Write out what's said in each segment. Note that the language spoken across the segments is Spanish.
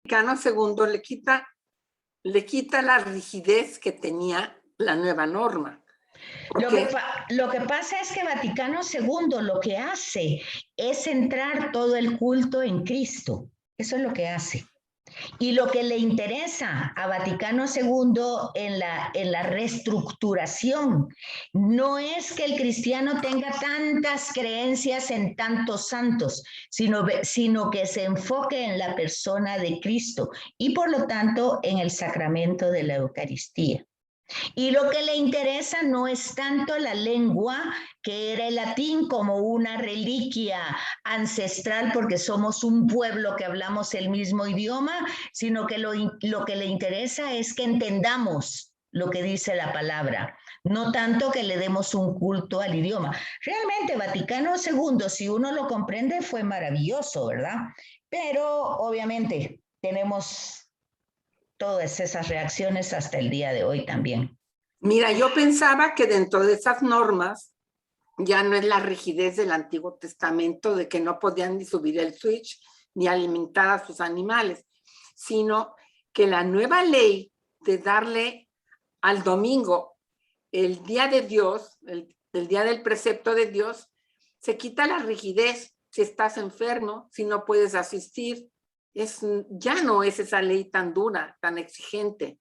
Vaticano II le quita la rigidez que tenía la nueva norma. Lo que pasa es que Vaticano II lo que hace es centrar todo el culto en Cristo. Eso es lo que hace. Y lo que le interesa a Vaticano II en la reestructuración no es que el cristiano tenga tantas creencias en tantos santos, sino que se enfoque en la persona de Cristo y por lo tanto en el sacramento de la Eucaristía. Y lo que le interesa no es tanto la lengua, que era el latín, como una reliquia ancestral, porque somos un pueblo que hablamos el mismo idioma, sino que lo que le interesa es que entendamos lo que dice la palabra, no tanto que le demos un culto al idioma. Realmente Vaticano II, si uno lo comprende, fue maravilloso, ¿verdad? Pero obviamente tenemos todas esas reacciones hasta el día de hoy también. Mira, yo pensaba que dentro de esas normas ya no es la rigidez del Antiguo Testamento de que no podían ni subir el switch ni alimentar a sus animales, sino que la nueva ley de darle al domingo el día de Dios, el día del precepto de Dios, se quita la rigidez si estás enfermo, si no puedes asistir. Ya no es esa ley tan dura, tan exigente.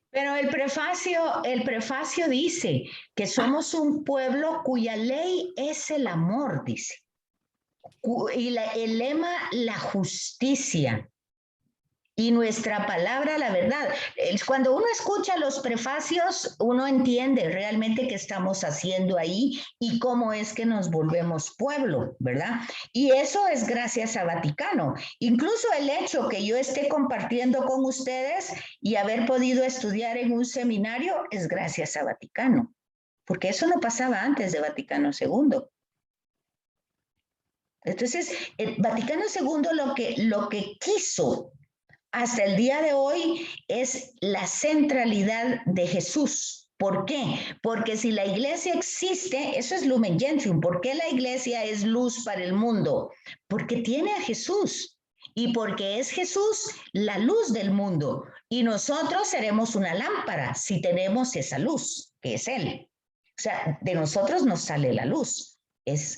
Pero el prefacio dice que somos un pueblo cuya ley es el amor, dice. Y el lema, la justicia. Y nuestra palabra, la verdad. Cuando uno escucha los prefacios, uno entiende realmente qué estamos haciendo ahí y cómo es que nos volvemos pueblo, ¿verdad? Y eso es gracias a Vaticano. Incluso el hecho que yo esté compartiendo con ustedes y haber podido estudiar en un seminario es gracias a Vaticano, porque eso no pasaba antes de Vaticano II. Entonces, el Vaticano II lo que quiso hasta el día de hoy es la centralidad de Jesús. ¿Por qué? Porque si la iglesia existe, eso es Lumen Gentium. ¿Por qué la iglesia es luz para el mundo? Porque tiene a Jesús y porque es Jesús la luz del mundo. Y nosotros seremos una lámpara si tenemos esa luz, que es Él. O sea, de nosotros nos sale la luz.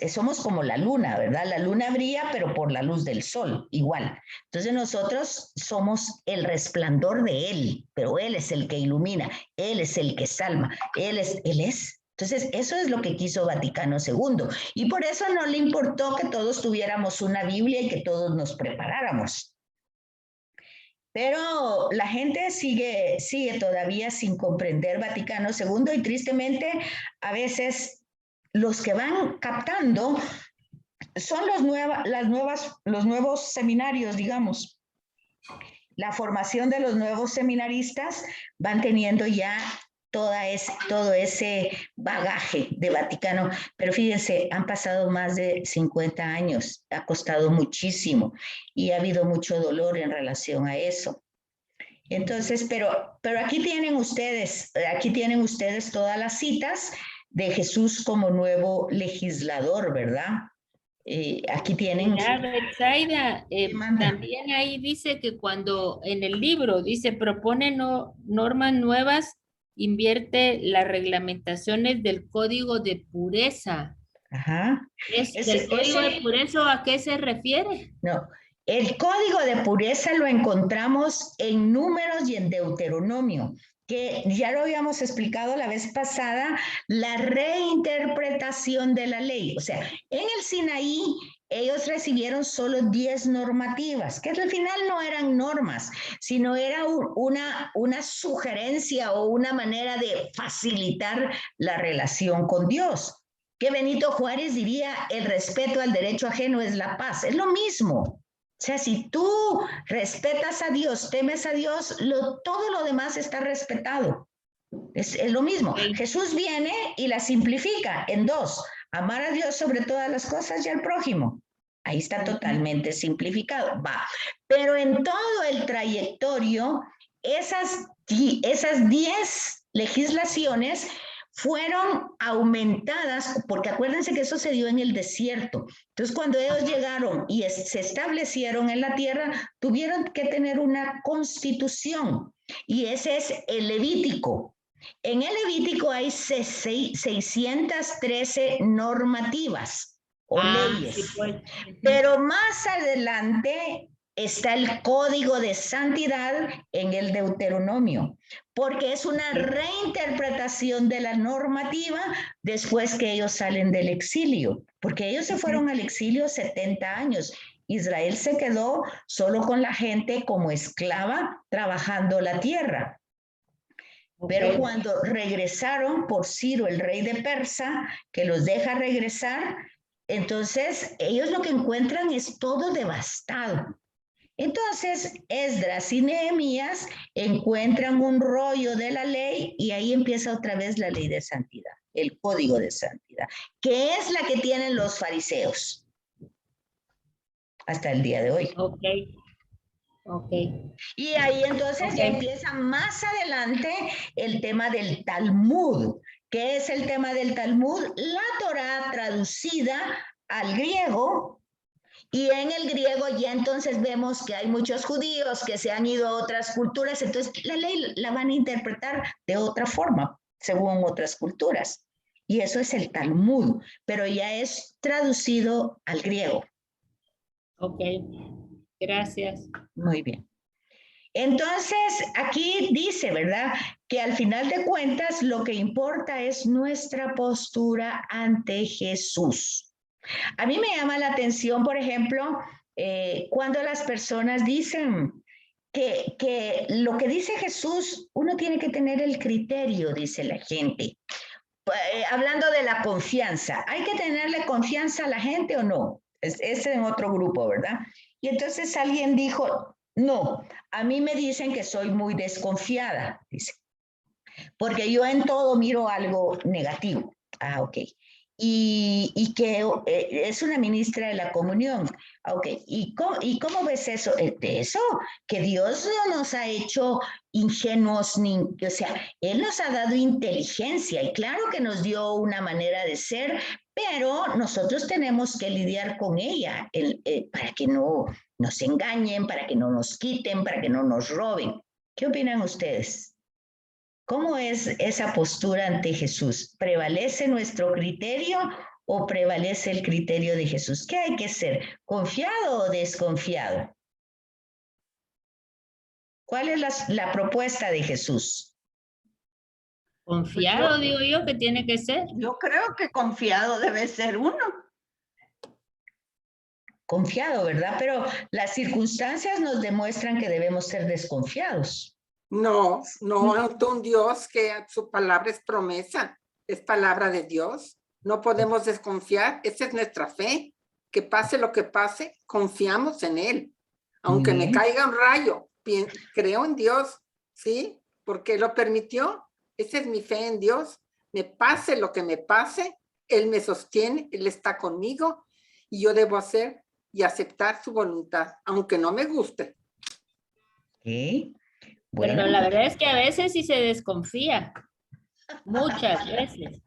Somos como la luna, ¿verdad? La luna brilla, pero por la luz del sol, igual. Entonces nosotros somos el resplandor de Él, pero Él es el que ilumina, Él es el que salva, Él es. Entonces eso es lo que quiso Vaticano II. Y por eso no le importó que todos tuviéramos una Biblia y que todos nos preparáramos. Pero la gente sigue todavía sin comprender Vaticano II y tristemente a veces los que van captando son los nuevos seminarios, digamos. La formación de los nuevos seminaristas van teniendo ya todo ese bagaje de Vaticano. Pero fíjense, han pasado más de 50 años, ha costado muchísimo y ha habido mucho dolor en relación a eso. Entonces, pero aquí tienen ustedes todas las citas de Jesús como nuevo legislador, ¿verdad? Aquí tienen... Mira, Betsaida, también ahí dice que cuando en el libro dice propone normas nuevas, invierte las reglamentaciones del Código de Pureza. Ajá. ¿Del Código de Pureza a qué se refiere? No, el Código de Pureza lo encontramos en Números y en Deuteronomio, que ya lo habíamos explicado la vez pasada, la reinterpretación de la ley. O sea, en el Sinaí ellos recibieron solo 10 normativas, que al final no eran normas, sino era una sugerencia o una manera de facilitar la relación con Dios. Que Benito Juárez diría, el respeto al derecho ajeno es la paz. Es lo mismo. O sea, si tú respetas a Dios, temes a Dios, todo lo demás está respetado. Es lo mismo. Okay. Jesús viene y la simplifica en 2. Amar a Dios sobre todas las cosas y al prójimo. Ahí está totalmente simplificado. Va. Pero en todo el trayectorio, esas 10 legislaciones fueron aumentadas, porque acuérdense que eso se dio en el desierto. Entonces, cuando ellos llegaron y se establecieron en la tierra, tuvieron que tener una constitución, y ese es el Levítico. En el Levítico hay 613 normativas o leyes, sí, pues. pero más adelante está el Código de Santidad en el Deuteronomio, porque es una reinterpretación de la normativa después que ellos salen del exilio, porque ellos se fueron al exilio 70 años. Israel se quedó solo con la gente como esclava trabajando la tierra. Pero cuando regresaron por Ciro, el rey de Persa, que los deja regresar, entonces ellos lo que encuentran es todo devastado. Entonces, Esdras y Nehemías encuentran un rollo de la ley y ahí empieza otra vez la ley de santidad, el código de santidad, que es la que tienen los fariseos hasta el día de hoy. Ok. Y ahí entonces ya empieza más adelante el tema del Talmud. ¿Qué es el tema del Talmud? La Torá traducida al griego. Y en el griego ya entonces vemos que hay muchos judíos que se han ido a otras culturas, entonces la ley la van a interpretar de otra forma, según otras culturas. Y eso es el Talmud, pero ya es traducido al griego. Ok, gracias. Muy bien. Entonces, aquí dice, ¿verdad? Que al final de cuentas lo que importa es nuestra postura ante Jesús. A mí me llama la atención, por ejemplo, cuando las personas dicen que lo que dice Jesús, uno tiene que tener el criterio, dice la gente. Hablando de la confianza, ¿hay que tenerle confianza a la gente o no? Es en otro grupo, ¿verdad? Y entonces alguien dijo, no, a mí me dicen que soy muy desconfiada, dice, porque yo en todo miro algo negativo. Ah, ok. Y que es una ministra de la comunión. Ok, ¿y cómo ves eso? Eso, que Dios no nos ha hecho ingenuos, o sea, Él nos ha dado inteligencia y claro que nos dio una manera de ser, pero nosotros tenemos que lidiar con ella para que no nos engañen, para que no nos quiten, para que no nos roben. ¿Qué opinan ustedes? ¿Cómo es esa postura ante Jesús? ¿Prevalece nuestro criterio o prevalece el criterio de Jesús? ¿Qué hay que ser? ¿Confiado o desconfiado? ¿Cuál es la propuesta de Jesús? Confiado, digo yo, que tiene que ser. Yo creo que confiado debe ser uno. Confiado, ¿verdad? Pero las circunstancias nos demuestran que debemos ser desconfiados. No, ante un Dios que su palabra es promesa, es palabra de Dios. No podemos desconfiar, esa es nuestra fe. Que pase lo que pase, confiamos en Él. Aunque me caiga un rayo, creo en Dios, ¿sí? Porque lo permitió. Esa es mi fe en Dios. Me pase lo que me pase, Él me sostiene, Él está conmigo y yo debo hacer y aceptar su voluntad, aunque no me guste. ¿Sí? Bueno. Pero la verdad es que a veces sí se desconfía. Muchas veces.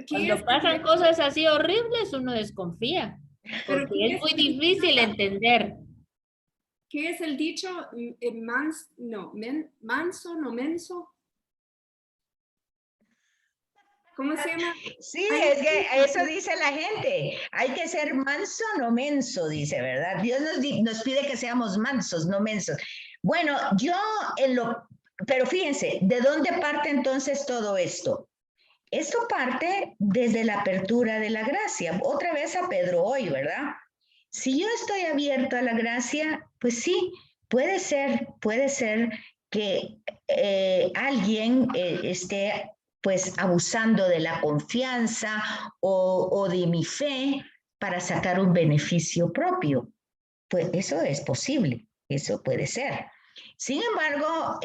Cuando pasan cosas así horribles, uno desconfía. Porque es muy difícil entender. ¿Qué es el dicho? Manso, no menso. ¿Cómo se llama? Sí, es que eso dice la gente. Hay que ser manso, no menso, dice, ¿verdad? Dios nos pide que seamos mansos, no mensos. Bueno, pero fíjense, ¿de dónde parte entonces todo esto? Esto parte desde la apertura de la gracia. Otra vez a Pedro hoy, ¿verdad? Si yo estoy abierto a la gracia, pues sí, puede ser que alguien esté pues abusando de la confianza o de mi fe para sacar un beneficio propio. Pues eso es posible, eso puede ser. Sin embargo,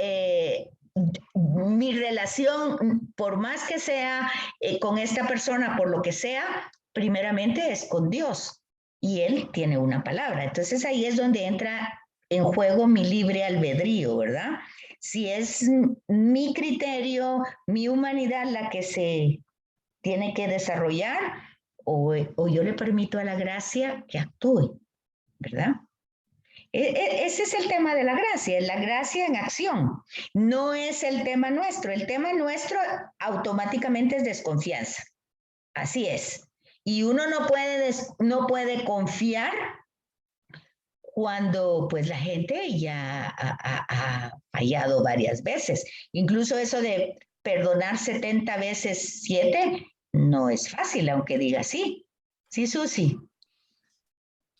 mi relación, por más que sea con esta persona, por lo que sea, primeramente es con Dios y Él tiene una palabra. Entonces ahí es donde entra en juego mi libre albedrío, ¿verdad? Si es mi criterio, mi humanidad la que se tiene que desarrollar, o yo le permito a la gracia que actúe, ¿verdad? Ese es el tema de la gracia en acción. No es el tema nuestro. El tema nuestro automáticamente es desconfianza. Así es. Y uno no puede confiar cuando pues la gente ya ha fallado varias veces. Incluso eso de perdonar 70 veces 7 no es fácil, aunque diga sí. Sí, Susi.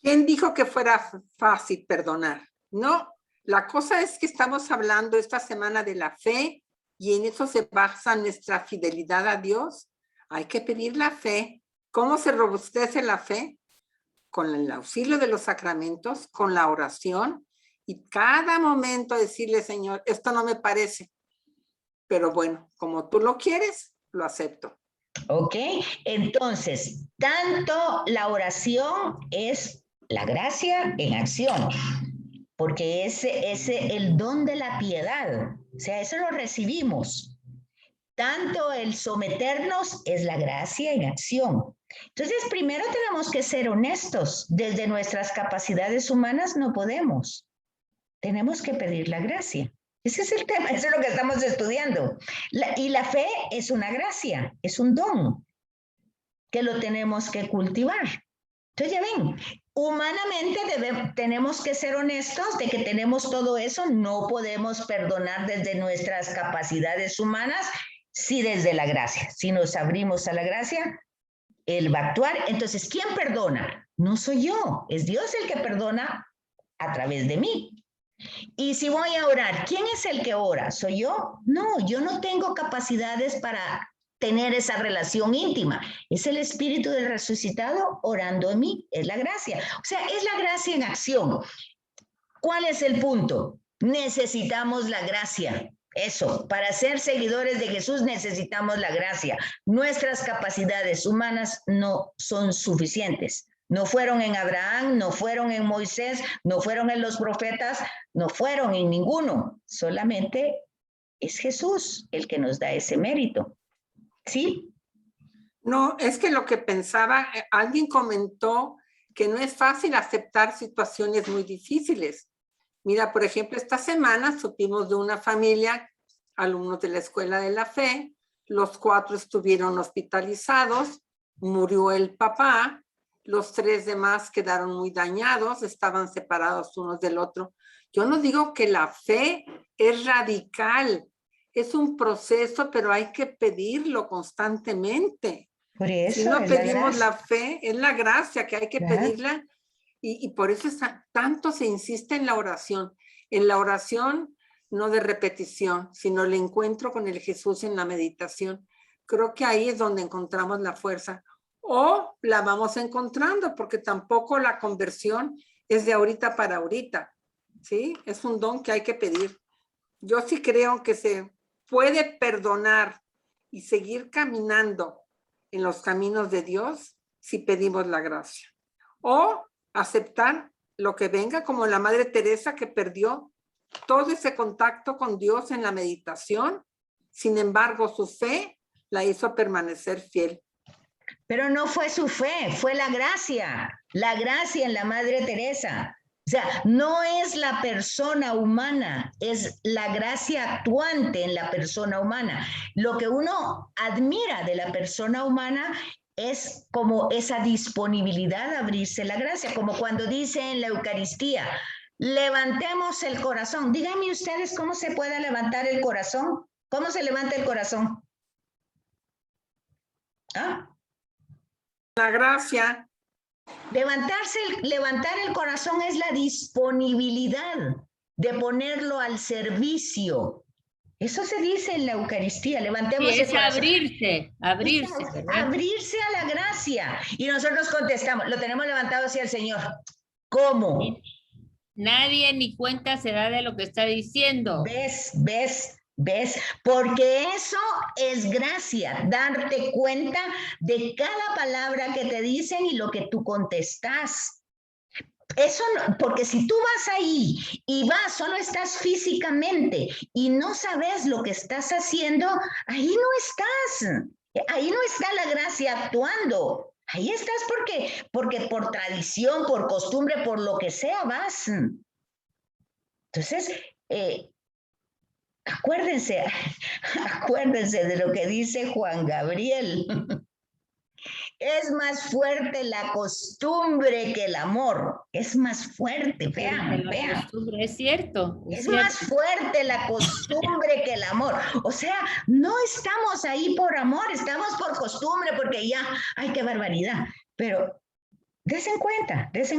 ¿Quién dijo que fuera fácil perdonar? No, la cosa es que estamos hablando esta semana de la fe y en eso se basa nuestra fidelidad a Dios. Hay que pedir la fe. ¿Cómo se robustece la fe? Con el auxilio de los sacramentos, con la oración y cada momento decirle, Señor, esto no me parece, pero bueno, como tú lo quieres, lo acepto. ¿Ok? Entonces, tanto la oración es la gracia en acción, porque ese es el don de la piedad, o sea, eso lo recibimos. Tanto el someternos es la gracia en acción. Entonces, primero tenemos que ser honestos. Desde nuestras capacidades humanas no podemos. Tenemos que pedir la gracia. Ese es el tema, eso es lo que estamos estudiando. Y la fe es una gracia, es un don que lo tenemos que cultivar. Entonces ya ven, humanamente tenemos que ser honestos de que tenemos todo eso, no podemos perdonar desde nuestras capacidades humanas, sí desde la gracia. Si nos abrimos a la gracia, Él va a actuar. Entonces, ¿quién perdona? No soy yo, es Dios el que perdona a través de mí. Y si voy a orar, ¿quién es el que ora? ¿Soy yo? No, yo no tengo capacidades para tener esa relación íntima. Es el Espíritu del resucitado orando en mí, es la gracia. O sea, es la gracia en acción. ¿Cuál es el punto? Necesitamos la gracia. Eso, para ser seguidores de Jesús necesitamos la gracia. Nuestras capacidades humanas no son suficientes. No fueron en Abraham, no fueron en Moisés, no fueron en los profetas, no fueron en ninguno. Solamente es Jesús el que nos da ese mérito. ¿Sí? No, es que lo que pensaba, alguien comentó que no es fácil aceptar situaciones muy difíciles. Mira, por ejemplo, esta semana supimos de una familia, alumnos de la Escuela de la Fe, los 4 estuvieron hospitalizados, murió el papá, los 3 demás quedaron muy dañados, estaban separados unos del otro. Yo no digo que la fe es radical, es un proceso, pero hay que pedirlo constantemente. Por eso si no es pedimos la fe, es la gracia que hay que Claro. pedirla. Y por eso tanto se insiste en la oración. En la oración, no de repetición, sino el encuentro con el Jesús en la meditación. Creo que ahí es donde encontramos la fuerza. O la vamos encontrando, porque tampoco la conversión es de ahorita para ahorita. ¿Sí? Es un don que hay que pedir. Yo sí creo que se puede perdonar y seguir caminando en los caminos de Dios si pedimos la gracia. O aceptar lo que venga, como la Madre Teresa que perdió todo ese contacto con Dios en la meditación. Sin embargo, su fe la hizo permanecer fiel. Pero no fue su fe, fue la gracia en la Madre Teresa. O sea, no es la persona humana, es la gracia actuante en la persona humana. Lo que uno admira de la persona humana es como esa disponibilidad a abrirse la gracia, como cuando dice en la Eucaristía, levantemos el corazón. Díganme ustedes cómo se puede levantar el corazón. ¿Cómo se levanta el corazón? ¿Ah? La gracia. Levantar el corazón es la disponibilidad de ponerlo al servicio. Eso se dice en la Eucaristía, levantemos Sí, el corazón. abrirse, ¿verdad? Abrirse a la gracia. Y nosotros contestamos, lo tenemos levantado hacia el Señor. ¿Cómo? Nadie ni cuenta se da de lo que está diciendo. ¿Ves? Porque eso es gracia, darte cuenta de cada palabra que te dicen y lo que tú contestas. Eso no, porque si tú vas ahí y vas, solo estás físicamente y no sabes lo que estás haciendo, ahí no estás. Ahí no está la gracia actuando. Ahí estás porque por tradición, por costumbre, por lo que sea, vas. Entonces, acuérdense de lo que dice Juan Gabriel. Es más fuerte la costumbre que el amor. Es más fuerte, vean. Es cierto. Es más fuerte la costumbre que el amor. O sea, no estamos ahí por amor, estamos por costumbre, porque ya, ay, qué barbaridad. Pero des en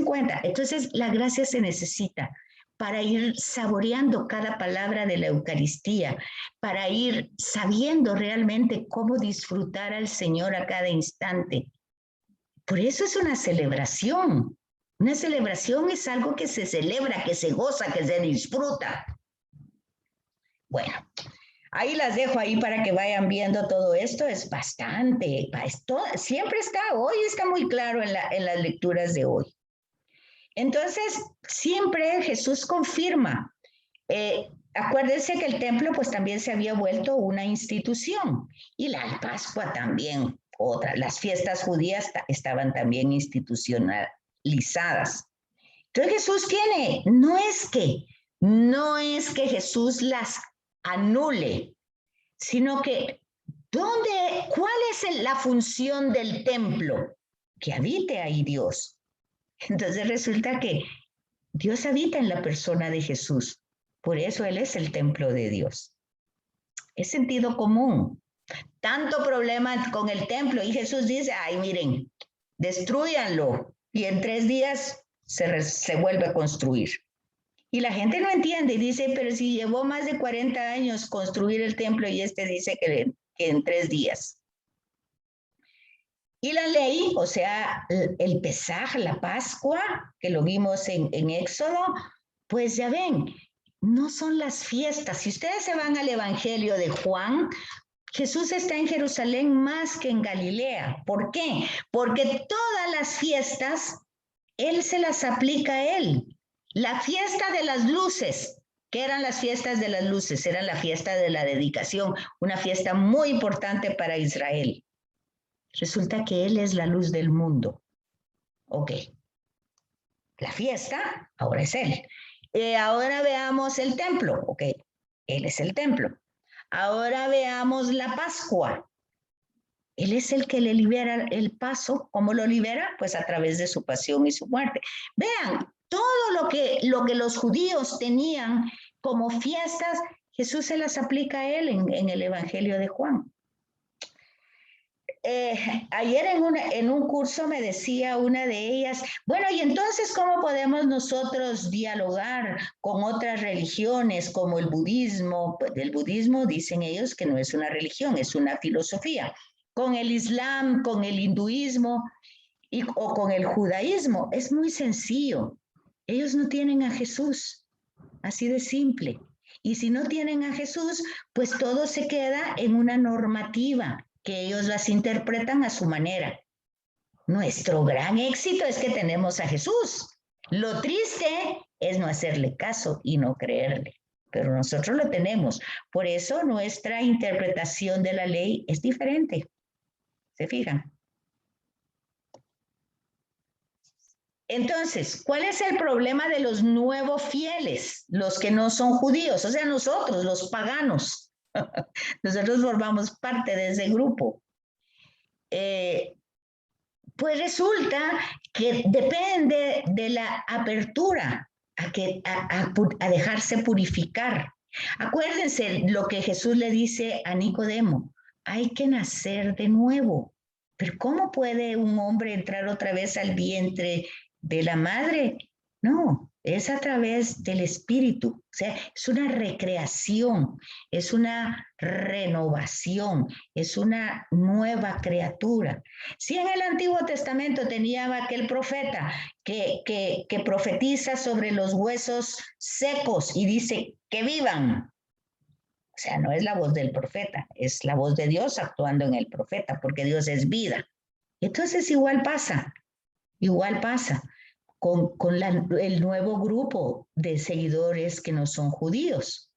cuenta. Entonces, la gracia se necesita para ir saboreando cada palabra de la Eucaristía, para ir sabiendo realmente cómo disfrutar al Señor a cada instante. Por eso es una celebración. Una celebración es algo que se celebra, que se goza, que se disfruta. Bueno, ahí las dejo ahí para que vayan viendo todo esto. Es bastante, siempre hoy está muy claro en las lecturas de hoy. Entonces, siempre Jesús confirma. Acuérdense que el templo pues también se había vuelto una institución y la Pascua también, las fiestas judías estaban también institucionalizadas. Entonces Jesús no es que Jesús las anule, sino que ¿cuál es la función del templo? Que habite ahí Dios. Entonces resulta que Dios habita en la persona de Jesús. Por eso Él es el templo de Dios. Es sentido común. Tanto problema con el templo. Y Jesús dice, ay, miren, destrúyanlo. Y en 3 días se vuelve a construir. Y la gente no entiende y dice, pero si llevó más de 40 años construir el templo y dice que en 3 días. Y la ley, o sea, el Pesaj, la Pascua, que lo vimos en Éxodo, pues ya ven, no son las fiestas. Si ustedes se van al Evangelio de Juan, Jesús está en Jerusalén más que en Galilea. ¿Por qué? Porque todas las fiestas, Él se las aplica a Él. La fiesta de las luces, ¿qué eran las fiestas de las luces? Era la fiesta de la dedicación, una fiesta muy importante para Israel. Resulta que Él es la luz del mundo. Ok. La fiesta, ahora es Él. Ahora veamos el templo. Ok. Él es el templo. Ahora veamos la Pascua. Él es el que le libera el paso. ¿Cómo lo libera? Pues a través de su pasión y su muerte. Vean, todo lo que los judíos tenían como fiestas, Jesús se las aplica a Él en el Evangelio de Juan. Ayer en un curso me decía una de ellas, bueno, y entonces, ¿cómo podemos nosotros dialogar con otras religiones como el budismo? Pues el budismo dicen ellos que no es una religión, es una filosofía. Con el islam, con el hinduismo o con el judaísmo, es muy sencillo. Ellos no tienen a Jesús, así de simple. Y si no tienen a Jesús, pues todo se queda en una normativa que ellos las interpretan a su manera. Nuestro gran éxito es que tenemos a Jesús. Lo triste es no hacerle caso y no creerle, pero nosotros lo tenemos. Por eso nuestra interpretación de la ley es diferente. ¿Se fijan? Entonces, ¿cuál es el problema de los nuevos fieles? Los que no son judíos, o sea, nosotros, los paganos. Nosotros formamos parte de ese grupo. Pues resulta que depende de la apertura a dejarse purificar. Acuérdense lo que Jesús le dice a Nicodemo, hay que nacer de nuevo. Pero ¿cómo puede un hombre entrar otra vez al vientre de la madre? No, es a través del Espíritu. O sea, es una recreación, es una renovación, es una nueva criatura. Si en el Antiguo Testamento tenía aquel profeta que profetiza sobre los huesos secos y dice que vivan. O sea, no es la voz del profeta, es la voz de Dios actuando en el profeta, porque Dios es vida. Entonces igual pasa. el nuevo grupo de seguidores que no son judíos.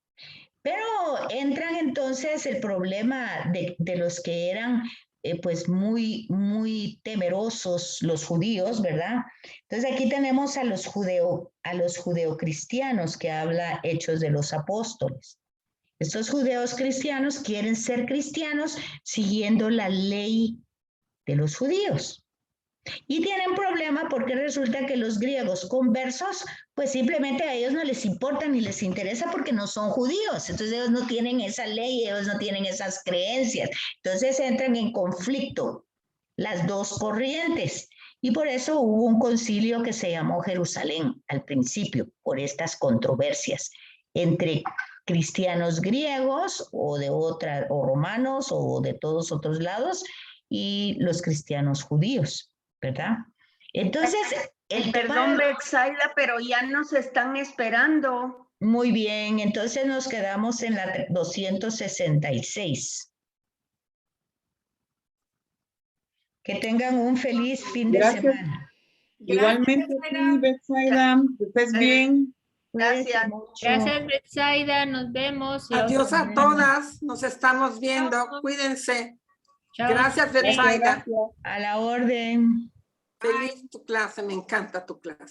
Pero entran entonces el problema de los que eran pues muy temerosos los judíos, ¿verdad? Entonces aquí tenemos a los judeocristianos que habla Hechos de los Apóstoles. Estos judeos cristianos quieren ser cristianos siguiendo la ley de los judíos. Y tienen problema porque resulta que los griegos conversos, pues simplemente a ellos no les importa ni les interesa porque no son judíos. Entonces ellos no tienen esa ley, ellos no tienen esas creencias. Entonces entran en conflicto las dos corrientes. Y por eso hubo un concilio que se llamó Jerusalén al principio, por estas controversias entre cristianos griegos o romanos o de todos otros lados y los cristianos judíos. ¿Verdad? Entonces, Perdón, Betsaida, pero ya nos están esperando. Muy bien, entonces nos quedamos en la 266. Que tengan un feliz fin de semana. Igualmente, Betsaida, que estés bien. Gracias. Gracias, Betsaida. Nos vemos. Adiós a todas. Nos estamos viendo. Cuídense. Gracias, Betsaida. A la orden. Feliz tu clase. Me encanta tu clase.